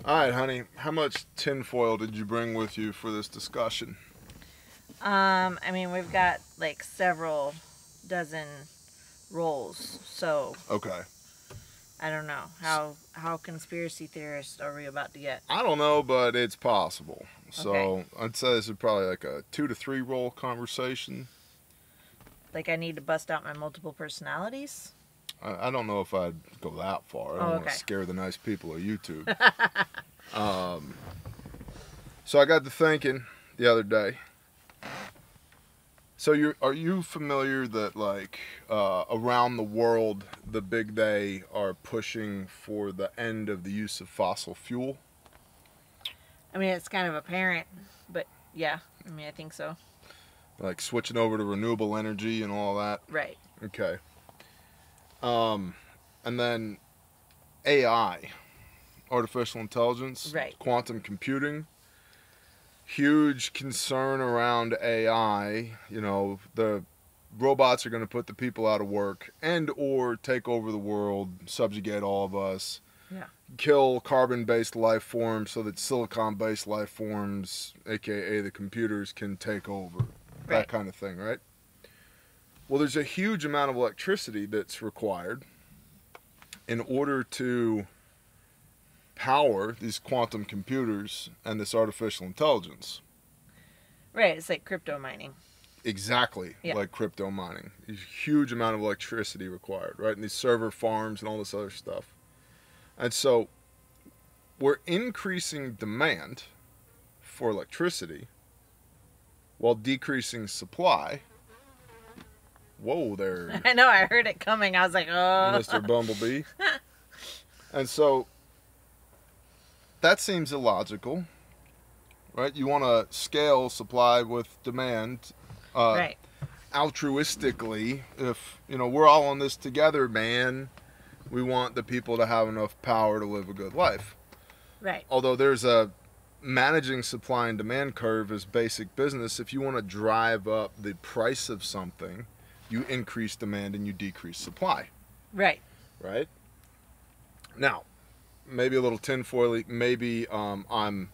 All right, honey. How much tinfoil did you bring with you for this discussion? I mean, we've got like several dozen rolls, so Okay. I don't know how conspiracy theorists are we about to get? I don't know, but it's possible. So Okay. I'd say this is probably like a 2 to 3 roll conversation. Like I need to bust out my multiple personalities. I don't know if I'd go that far. I don't want to scare the nice people of YouTube. So I got to thinking the other day. So are you familiar that like around the world the big they are pushing for the end of the use of fossil fuel? I mean, it's kind of apparent, but yeah, I mean, I think so. Like switching over to renewable energy and all that? Right. Okay. And then AI, artificial intelligence, right. Quantum computing. Huge concern around AI. You know, the robots are going to put the people out of work and or take over the world, subjugate all of us. Yeah. Kill carbon-based life forms so that silicon-based life forms, aka the computers, can take over. Right. That kind of thing, right? Well, there's a huge amount of electricity that's required in order to power these quantum computers and this artificial intelligence. Right, it's like crypto mining. Exactly, yeah. Like crypto mining. There's a huge amount of electricity required, right? And these server farms and all this other stuff. And so we're increasing demand for electricity while decreasing supply. Whoa there. I know, I heard it coming. I was like, oh. Mr. Bumblebee. And so that seems illogical, right? You want to scale supply with demand right. altruistically. If, you know, we're all on this together, man, we want the people to have enough power to live a good life. Right. Although there's a managing supply and demand curve is basic business. If you want to drive up the price of something, you increase demand and you decrease supply. Right. Right? Now, maybe a little tinfoily, maybe I'm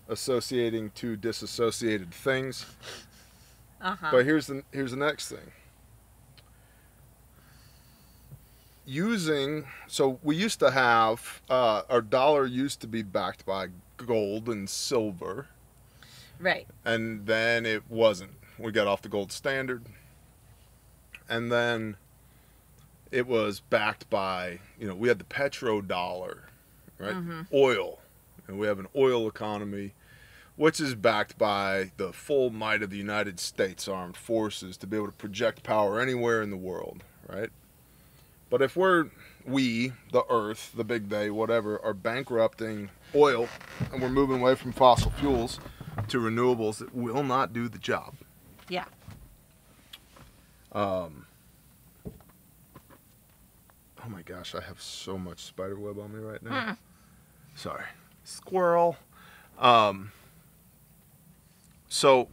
associating two disassociated things. But here's the next thing. So we used to have, our dollar used to be backed by gold and silver. Right. And then it wasn't. We got off the gold standard. And then it was backed by, you know, we had the petrodollar, right? Oil. And we have an oil economy, which is backed by the full might of the United States Armed Forces to be able to project power anywhere in the world, right? But if we, the earth, the big they, whatever, are bankrupting oil and we're moving away from fossil fuels to renewables that will not do the job. Yeah. Oh my gosh, I have so much spider web on me right now. Sorry. Squirrel. So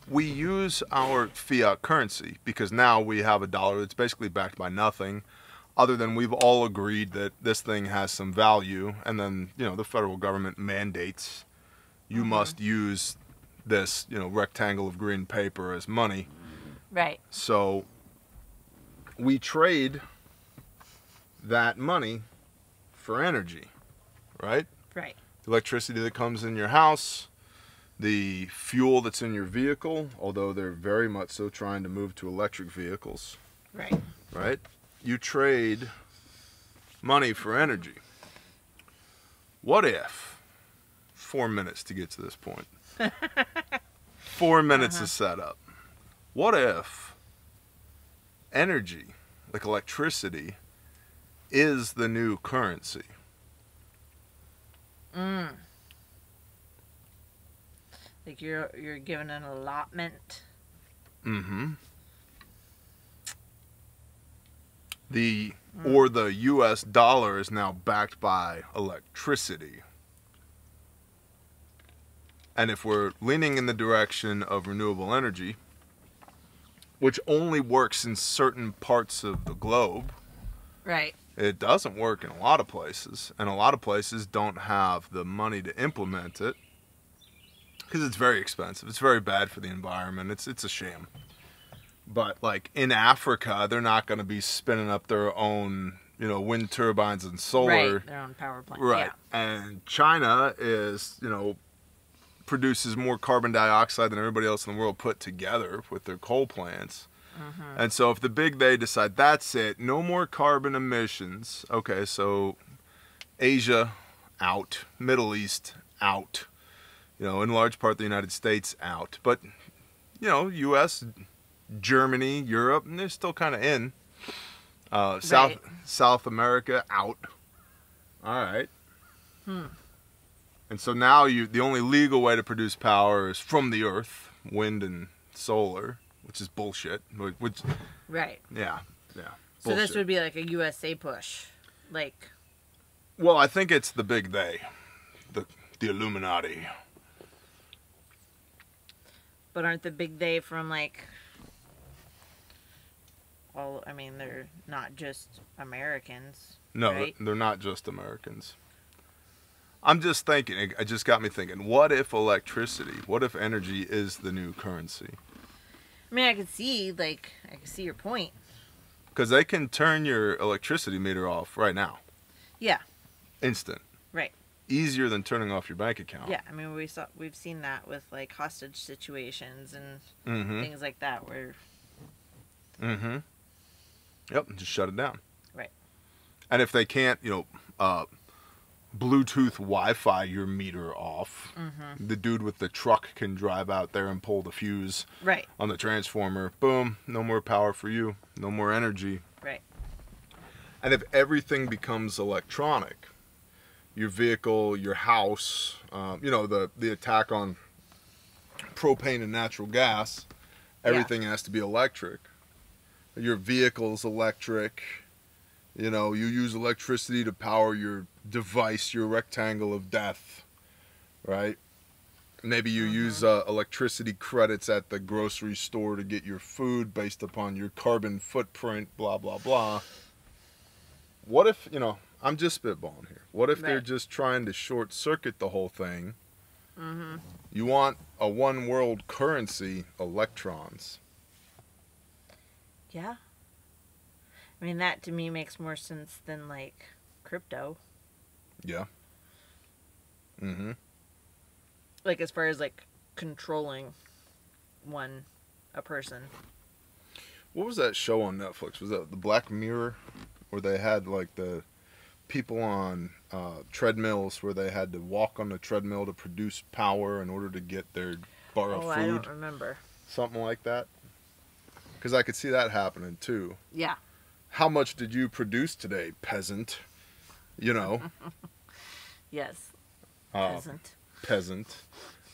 we use our fiat currency because now we have a dollar that's basically backed by nothing other than we've all agreed that this thing has some value, and then, you know, the federal government mandates you must use this, you know, rectangle of green paper as money. Right. So we trade that money for energy, right? Right. The electricity that comes in your house, the fuel that's in your vehicle, although they're very much so trying to move to electric vehicles. Right. Right? You trade money for energy. What if, 4 minutes to get to this point, 4 minutes of setup, what if energy, like electricity, is the new currency? Like you're given an allotment. Or the US dollar is now backed by electricity. And if we're leaning in the direction of renewable energy, which only works in certain parts of the globe, Right. It doesn't work in a lot of places, and a lot of places don't have the money to implement it because it's very expensive. It's very bad for the environment. It's a shame. But like in Africa, they're not going to be spinning up their own, you know, wind turbines and solar. Right, their own power plant. Right. Yeah. And China is, you know, produces more carbon dioxide than everybody else in the world put together with their coal plants. And so if the big they decide that's it, no more carbon emissions. Okay, so Asia out, Middle East out, you know, in large part the United States out. But, you know, U.S., Germany, Europe, and they're still kind of in. South America out. All right. And so now the only legal way to produce power is from the earth, wind and solar, which is bullshit. Which, right. Yeah. So this would be like a USA push, like. Well, I think it's the big they, the Illuminati. But aren't the big they from like? Well, I mean, they're not just Americans. No, right? They're not just Americans. I'm just thinking, it just got me thinking, what if electricity, what if energy is the new currency? I mean, I can see your point. Because they can turn your electricity meter off right now. Yeah. Instant. Right. Easier than turning off your bank account. Yeah, I mean, we've seen that with like hostage situations and things like that where. Yep, just shut it down. Right. And if they can't, you know, Bluetooth Wi-Fi your meter off, the dude with the truck can drive out there and pull the fuse on the transformer. Boom, no more power for you, no more energy. Right. And if everything becomes electronic, your vehicle, your house, you know, the attack on propane and natural gas, everything has to be electric. Your vehicle's electric. You know, you use electricity to power your device, your rectangle of death, right? Maybe you use electricity credits at the grocery store to get your food based upon your carbon footprint, blah, blah, blah. What if, you know, I'm just spitballing here. What if they're just trying to short circuit the whole thing? You want a one world currency, electrons. Yeah. I mean, that to me makes more sense than like crypto. Yeah. Like as far as like controlling a person. What was that show on Netflix? Was that the Black Mirror, where they had like the people on treadmills where they had to walk on the treadmill to produce power in order to get their bar of food? I don't remember. Something like that. Because I could see that happening too. Yeah. How much did you produce today, peasant? You know. Yes. Peasant. Peasant.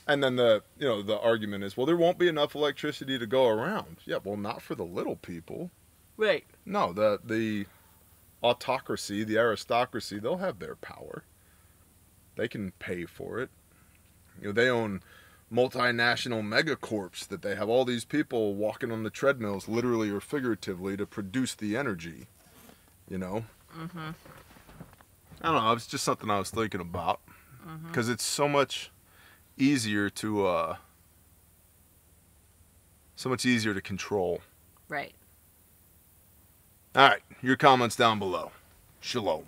And then the argument is, well, there won't be enough electricity to go around. Yeah, well, not for the little people. Right. No, the autocracy, the aristocracy, they'll have their power. They can pay for it. You know, they own multinational megacorps that they have all these people walking on the treadmills, literally or figuratively, to produce the energy. You know? I don't know. It's just something I was thinking about. Because it's so much easier to control. Right. All right. Your comments down below. Shalom.